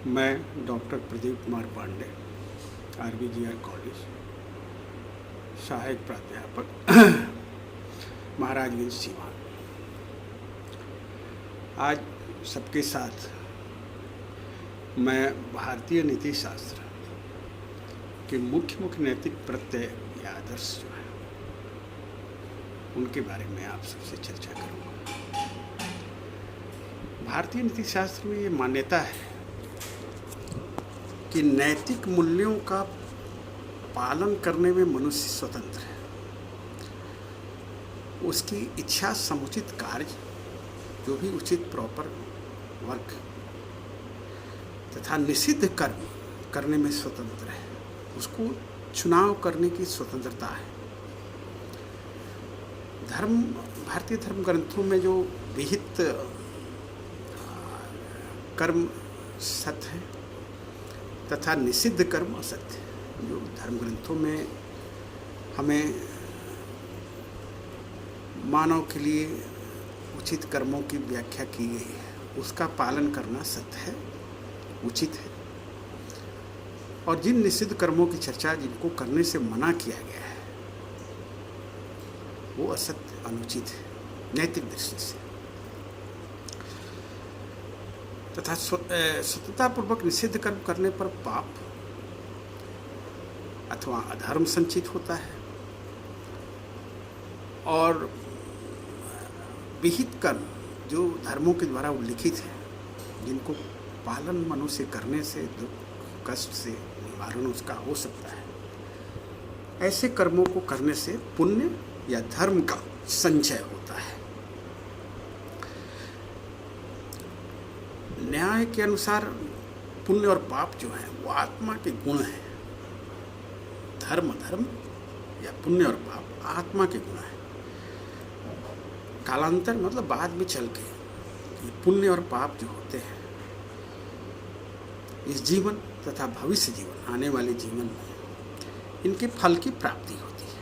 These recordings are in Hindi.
मैं doctor Pradeep Kumar Pandey, RBGR college, सहायक प्राध्यापक, महाराजगंज सीवान। आज सबके साथ मैं भारतीय नीति शास्त्र के मुख्य नैतिक प्रत्यय या आदर्श जो है उनके बारे में आप सबसे चर्चा करूंगा। भारतीय नीति शास्त्र में ये मान्यता है कि नैतिक मूल्यों का पालन करने में मनुष्य स्वतंत्र है। उसकी इच्छा समुचित कार्य, जो भी उचित प्रॉपर वर्क तथा निषिद्ध कर्म करने में स्वतंत्र है। उसको चुनाव करने की स्वतंत्रता है। भारतीय धर्म ग्रंथों में जो विहित कर्म सत्य है तथा निषिद्ध कर्म असत्य है। जो धर्म ग्रंथों में हमें मानव के लिए उचित कर्मों की व्याख्या की गई है, उसका पालन करना सत्य है, उचित है। और जिन निषिद्ध कर्मों की चर्चा जिनको करने से मना किया गया है वो असत्य, अनुचित है नैतिक दृष्टि से। तथा स्वतंत्रतापूर्वक निषिद्ध कर्म करने पर पाप अथवा अधर्म संचित होता है और विहित कर्म जो धर्मों के द्वारा उल्लिखित है, जिनको पालन मनुष्य करने से दुख कष्ट से निवारण उसका हो सकता है, ऐसे कर्मों को करने से पुण्य या धर्म का संचय होता है। न्याय के अनुसार पुण्य और पाप जो है वो आत्मा के गुण हैं। धर्म या पुण्य और पाप आत्मा के गुण हैं। कालांतर मतलब बाद में चल के ये पुण्य और पाप जो होते हैं इस जीवन तथा भविष्य जीवन, आने वाले जीवन में इनके फल की प्राप्ति होती है।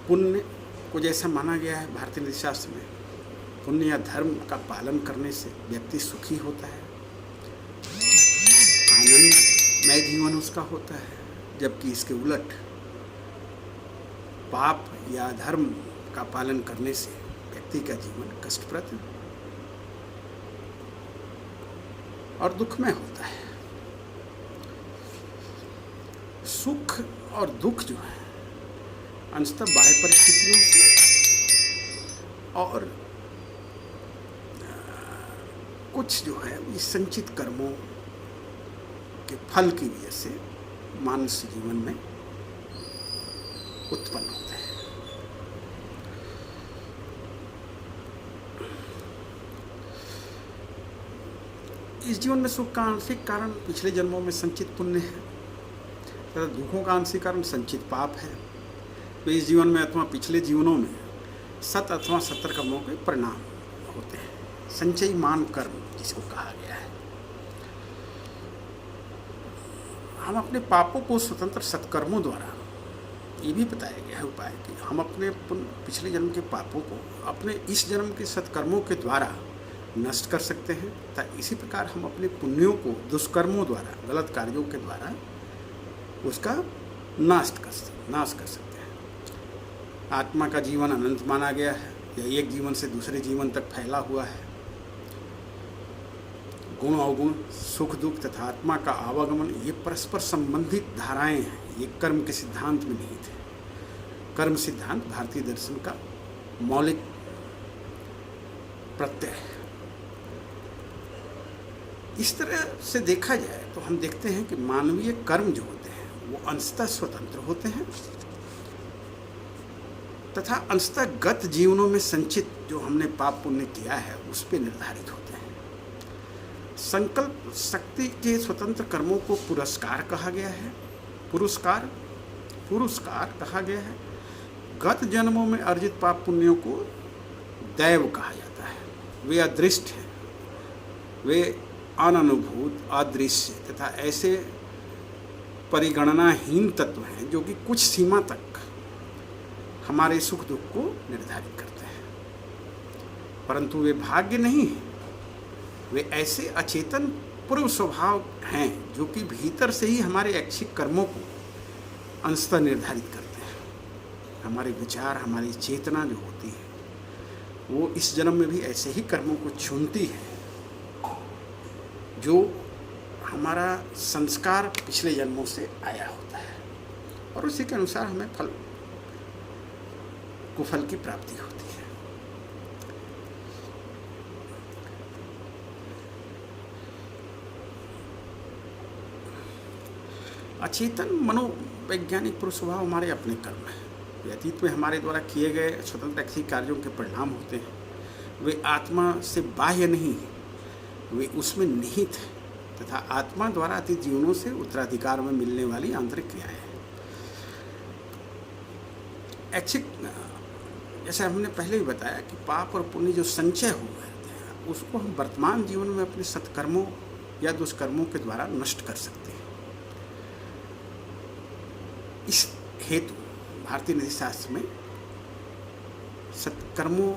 पुण्य को जैसा माना गया है भारतीय नीति शास्त्र में, पुण्य या धर्म का पालन करने से व्यक्ति सुखी होता है, आनंदमय जीवन उसका होता है। जबकि इसके उलट पाप या धर्म का पालन करने से व्यक्ति का जीवन कष्टप्रद और दुखमय होता है। सुख और दुख जो है अंततः बाह्य परिस्थितियों से और कुछ जो है इस संचित कर्मों के फल की वजह से मानव जीवन में उत्पन्न होते हैं। इस जीवन में सुख का आंशिक कारण पिछले जन्मों में संचित पुण्य है तथा दुखों का आंशिक कारण संचित पाप है। तो इस जीवन में अथवा पिछले जीवनों में सत अथवा सत्तर कर्मों के परिणाम होते हैं। संचयमान कर्म जिसको कहा गया है। हम अपने पापों को स्वतंत्र सत्कर्मों द्वारा, ये भी बताया गया है उपाय कि हम अपने पिछले जन्म के पापों को अपने इस जन्म के सत्कर्मों के द्वारा नष्ट कर सकते हैं तथा इसी प्रकार हम अपने पुण्यों को दुष्कर्मों द्वारा, गलत कार्यों के द्वारा उसका नाश कर सकते हैं। आत्मा का जीवन अनंत माना गया है। यह एक जीवन से दूसरे जीवन तक फैला हुआ है। गुण अवगुण, सुख दुख तथा आत्मा का आवागमन ये परस्पर संबंधित धाराएं हैं। ये कर्म के सिद्धांत में निहित है। कर्म सिद्धांत भारतीय दर्शन का मौलिक प्रत्यय है। इस तरह से देखा जाए तो हम देखते हैं कि मानवीय कर्म जो होते हैं वो अंशतः स्वतंत्र होते हैं तथा अंशतः गत जीवनों में संचित जो हमने पाप पुण्य किया है उस पर निर्धारित होते हैं। संकल्प शक्ति के स्वतंत्र कर्मों को पुरस्कार कहा गया है। पुरस्कार कहा गया है। गत जन्मों में अर्जित पाप पुण्यों को दैव कहा जाता है। वे अदृष्ट हैं, वे अननुभूत, अदृश्य तथा ऐसे परिगणनाहीन तत्व हैं जो कि कुछ सीमा तक हमारे सुख दुख को निर्धारित करते हैं। परंतु वे भाग्य नहीं है, वे ऐसे अचेतन पूर्व स्वभाव हैं जो कि भीतर से ही हमारे ऐच्छिक कर्मों को अंशतः निर्धारित करते हैं। हमारे विचार, हमारी चेतना जो होती है वो इस जन्म में भी ऐसे ही कर्मों को चुनती है जो हमारा संस्कार पिछले जन्मों से आया होता है, और उसी के अनुसार हमें कुफल की प्राप्ति होती है। अचेतन मनोवैज्ञानिक पुरुष स्वभाव हमारे अपने कर्म हैं। वे अतीत में हमारे द्वारा किए गए स्वतंत्र ऐसी कार्यों के परिणाम होते हैं। वे आत्मा से बाह्य नहीं है, वे उसमें निहित है तथा आत्मा द्वारा अतीत जीवनों से उत्तराधिकार में मिलने वाली आंतरिक क्रियाएं हैं। ऐच्छिक, जैसे हमने पहले ही बताया कि पाप और पुण्य जो संचय हुए हैं उसको हम वर्तमान जीवन में अपने सत्कर्मों या दुष्कर्मों के द्वारा नष्ट कर सकते हैं। इस हेतु भारतीय नीति शास्त्र में सत्कर्मों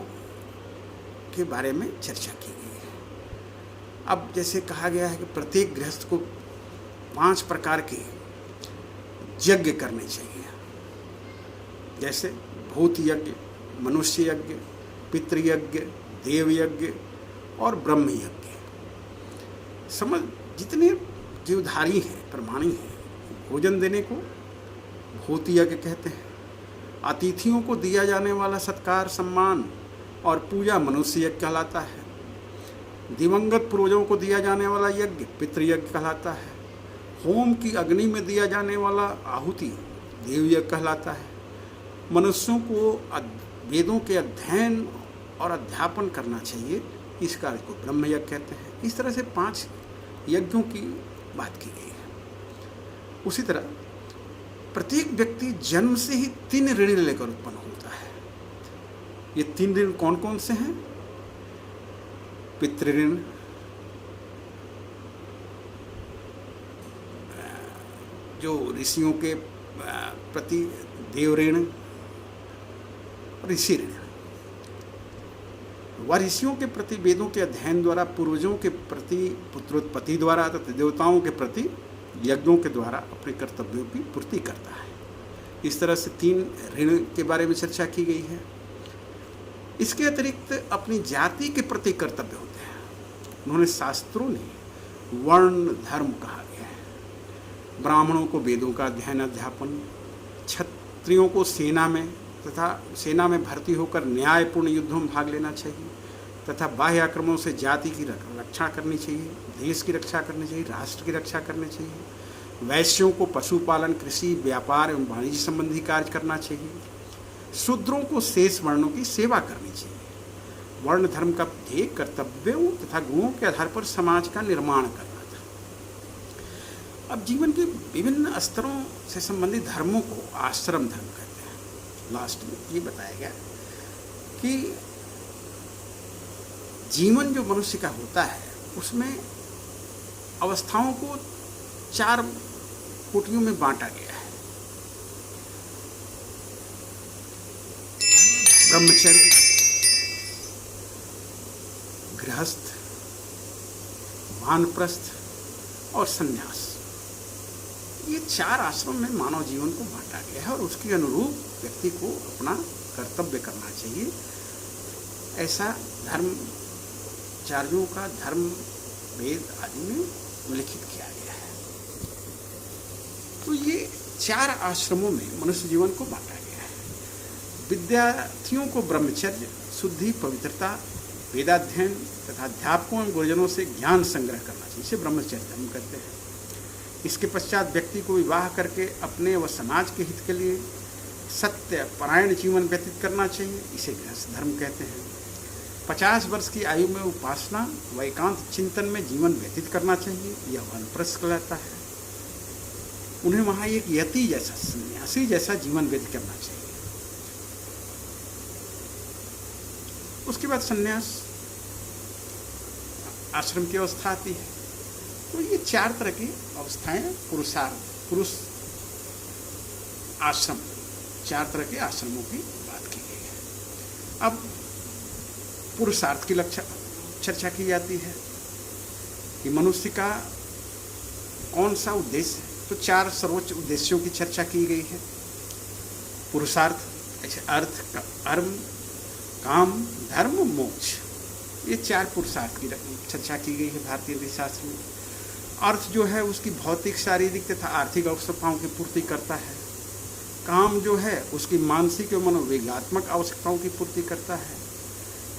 के बारे में चर्चा की गई है। अब जैसे कहा गया है कि प्रत्येक गृहस्थ को 5 प्रकार के यज्ञ करने चाहिए, जैसे भूत यज्ञ, मनुष्य यज्ञ, पितृयज्ञ, देव यज्ञ और ब्रह्म यज्ञ। समझ जितने जीवधारी हैं, प्रमाणी हैं, भोजन देने को भूत यज्ञ कहते हैं। अतिथियों को दिया जाने वाला सत्कार, सम्मान और पूजा मनुष्य यज्ञ कहलाता है। दिवंगत पूर्वजों को दिया जाने वाला यज्ञ पितृयज्ञ कहलाता है। होम की अग्नि में दिया जाने वाला आहुति देव यज्ञ कहलाता है। मनुष्यों को वेदों के अध्ययन और अध्यापन करना चाहिए, इस कार्य को ब्रह्म यज्ञ कहते हैं। इस तरह से 5 यज्ञों की बात की गई है। उसी तरह प्रत्येक व्यक्ति जन्म से ही 3 ऋण लेकर उत्पन्न होता है। ये 3 ऋण कौन कौन से हैं? पितृऋण, जो ऋषियों के प्रति देव ऋण, ऋषि ऋण। वह ऋषियों के प्रति वेदों के अध्ययन द्वारा, पूर्वजों के प्रति पुत्रोत्पत्ति द्वारा तथा देवताओं के प्रति यज्ञों के द्वारा अपने कर्तव्यों की पूर्ति करता है। इस तरह से 3 ऋण के बारे में चर्चा की गई है। इसके अतिरिक्त अपनी जाति के प्रति कर्तव्य होते हैं। उन्होंने शास्त्रों ने वर्ण धर्म कहा गया है। ब्राह्मणों को वेदों का अध्ययन अध्यापन, क्षत्रियों को सेना में तथा सेना में भर्ती होकर न्यायपूर्ण युद्धों में भाग लेना चाहिए तथा बाह्य आक्रमणों से जाति की रक्षा करनी चाहिए, देश की रक्षा करनी चाहिए, राष्ट्र की रक्षा करनी चाहिए। वैश्यों को पशुपालन, कृषि, व्यापार एवं वाणिज्य संबंधी कार्य करना चाहिए। शूद्रों को शेष वर्णों की सेवा करनी चाहिए। वर्ण धर्म का ध्येय कर्तव्यों तथा गुणों के आधार पर समाज का निर्माण करना था। अब जीवन के विभिन्न स्तरों से संबंधित धर्मों को आश्रम धर्म कहते हैं। लास्ट में ये बताया गया कि जीवन जो मनुष्य का होता है उसमें अवस्थाओं को 4 कोटियों में बांटा गया है। ब्रह्मचर्य, गृहस्थ, वानप्रस्थ और संन्यास। ये 4 आश्रम में मानव जीवन को बांटा गया है और उसके अनुरूप व्यक्ति को अपना कर्तव्य करना चाहिए। ऐसा धर्माचार्यों का धर्म वेद आदि में उल्लिखित किया गया है। तो ये 4 आश्रमों में मनुष्य जीवन को बांटा गया है। विद्यार्थियों को ब्रह्मचर्य, शुद्धि, पवित्रता, वेदाध्ययन तथा अध्यापकों एवं गुरुजनों से ज्ञान संग्रह करना चाहिए। इसे ब्रह्मचर्य हम कहते हैं। इसके पश्चात व्यक्ति को विवाह करके अपने व समाज के हित के लिए सत्य परायण जीवन व्यतीत करना चाहिए। इसे गृहस्थ धर्म कहते हैं। 50 वर्ष की आयु में उपासना व एकांत चिंतन में जीवन व्यतीत करना चाहिए। यह वानप्रस्थ कहलाता है। उन्हें वहाँ एक यति जैसा, सन्यासी जैसा जीवन व्यतीत करना चाहिए। उसके बाद संन्यास आश्रम की अवस्था आती है। तो ये 4 तरह की अवस्थाएं पुरुष आश्रम, 4 तरह के आश्रमों की बात की गई है। अब पुरुषार्थ की चर्चा की जाती है कि मनुष्य का कौन सा उद्देश्य है। तो 4 सर्वोच्च उद्देश्यों की चर्चा की गई है। पुरुषार्थ, ऐसे अर्थ, कर्म, काम, धर्म, मोक्ष, ये 4 पुरुषार्थ की चर्चा की गई है भारतीय नीति शास्त्र में। अर्थ जो है उसकी भौतिक, शारीरिक तथा आर्थिक आवश्यकताओं की पूर्ति करता है। काम जो है उसकी मानसिक एवं मनोविज्ञात्मक आवश्यकताओं की पूर्ति करता है।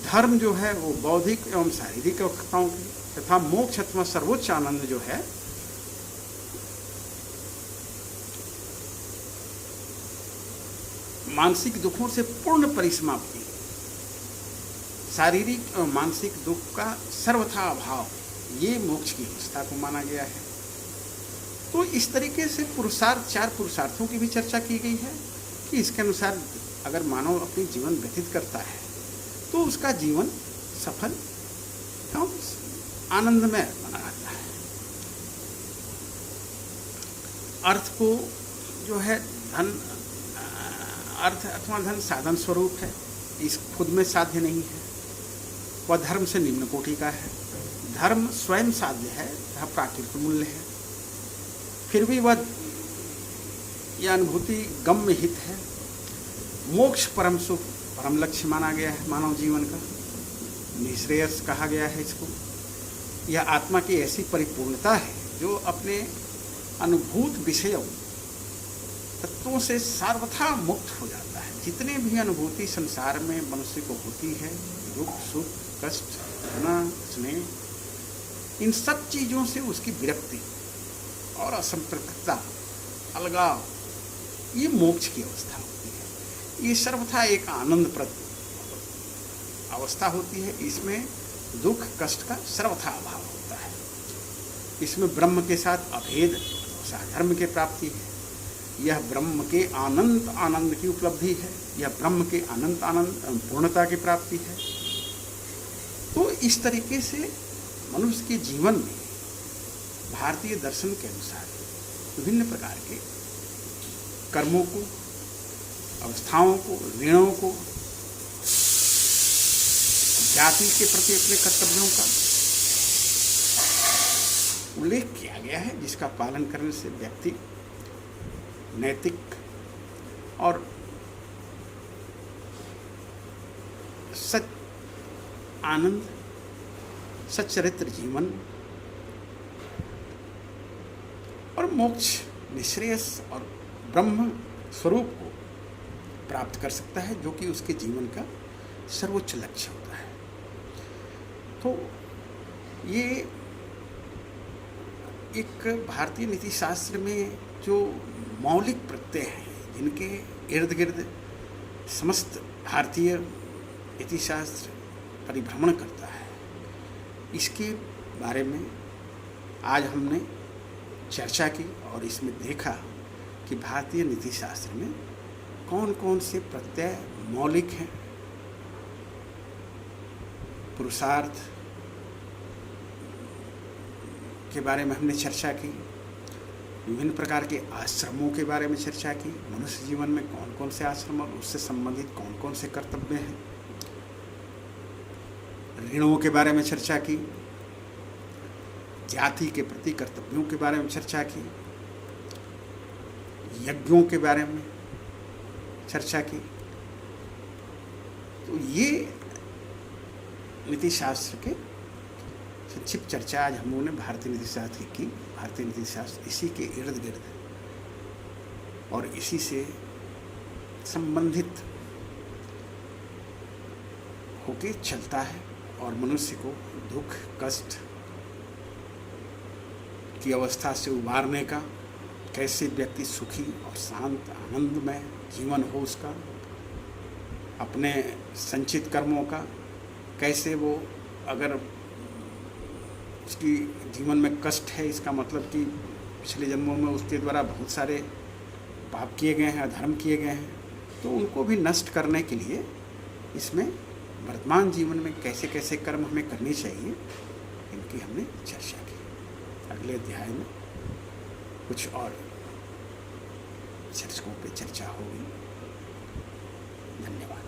धर्म जो है वो बौद्धिक एवं शारीरिक आवश्यकताओं की, तथा मोक्ष अथवा सर्वोच्च आनंद जो है मानसिक दुखों से पूर्ण परिसमाप्ति, शारीरिक एवं मानसिक दुख का सर्वथा अभाव, ये मोक्ष की अवस्था को माना गया है। तो इस तरीके से पुरुषार्थ, 4 पुरुषार्थों की भी चर्चा की गई है कि इसके अनुसार अगर मानव अपनी जीवन व्यतीत करता है तो उसका जीवन सफल एवं आनंदमय बना रहता है। अर्थ को जो है धन, अर्थ अथवा धन साधन स्वरूप है, इस खुद में साध्य नहीं है, वह धर्म से निम्न कोटि का है। धर्म स्वयं साध्य है, वह प्राकृतिक मूल्य है, फिर भी वह यह अनुभूति गम्य हित है। मोक्ष परम सुख, परम लक्ष्य माना गया है मानव जीवन का, निःश्रेयस कहा गया है इसको। यह आत्मा की ऐसी परिपूर्णता है जो अपने अनुभूत विषयों तत्वों से सर्वथा मुक्त हो जाता है। जितने भी अनुभूति संसार में मनुष्य को होती है, दुख, सुख, कष्ट, घृणा, स्नेह, इन सब चीज़ों से उसकी विरक्ति और असंप्रकृतता, अलगाव, ये मोक्ष की अवस्था होती है। ये सर्वथा एक आनंदप्रद अवस्था होती है। इसमें दुख, कष्ट का सर्वथा अभाव होता है। इसमें ब्रह्म के साथ अभेद साधर्म की प्राप्ति है। यह ब्रह्म के अनंत आनंद की उपलब्धि है। यह ब्रह्म के अनंत आनंद पूर्णता की प्राप्ति है। तो इस तरीके से मनुष्य के जीवन में भारतीय दर्शन के अनुसार विभिन्न प्रकार के कर्मों को, अवस्थाओं को, ऋणों को, जाति के प्रति अपने कर्तव्यों का उल्लेख किया गया है, जिसका पालन करने से व्यक्ति नैतिक और सच आनंद, सच्चरित्र जीवन और मोक्ष, निःश्रेयस और ब्रह्म स्वरूप को प्राप्त कर सकता है, जो कि उसके जीवन का सर्वोच्च लक्ष्य होता है। तो ये एक भारतीय नीति शास्त्र में जो मौलिक प्रत्यय हैं, जिनके इर्द गिर्द समस्त भारतीय नीति शास्त्र परिभ्रमण करता है, इसके बारे में आज हमने चर्चा की और इसमें देखा कि भारतीय नीति शास्त्र में कौन कौन से प्रत्यय मौलिक हैं। पुरुषार्थ के बारे में हमने चर्चा की, विभिन्न प्रकार के आश्रमों के बारे में चर्चा की, मनुष्य जीवन में कौन कौन से आश्रम और उससे संबंधित कौन कौन से कर्तव्य हैं, ऋणों के बारे में चर्चा की, जाति के प्रति कर्तव्यों के बारे में चर्चा की, यज्ञों के बारे में चर्चा की। तो ये नीति शास्त्र के संक्षिप्त चर्चा आज हम लोगों ने भारतीय नीति शास्त्र की। भारतीय नीति शास्त्र इसी के इर्द गिर्द और इसी से संबंधित होके चलता है और मनुष्य को दुख, कष्ट की अवस्था से उबारने का, कैसे व्यक्ति सुखी और शांत आनंदमय जीवन हो उसका, अपने संचित कर्मों का कैसे वो, अगर उसकी जीवन में कष्ट है, इसका मतलब कि पिछले जन्मों में उसके द्वारा बहुत सारे पाप किए गए हैं, अधर्म किए गए हैं, तो उनको भी नष्ट करने के लिए इसमें वर्तमान जीवन में कैसे कैसे कर्म हमें करने चाहिए, इनकी हमने चर्चा की। अगले अध्याय में कुछ और शीर्षकों पे चर्चा होगी। धन्यवाद।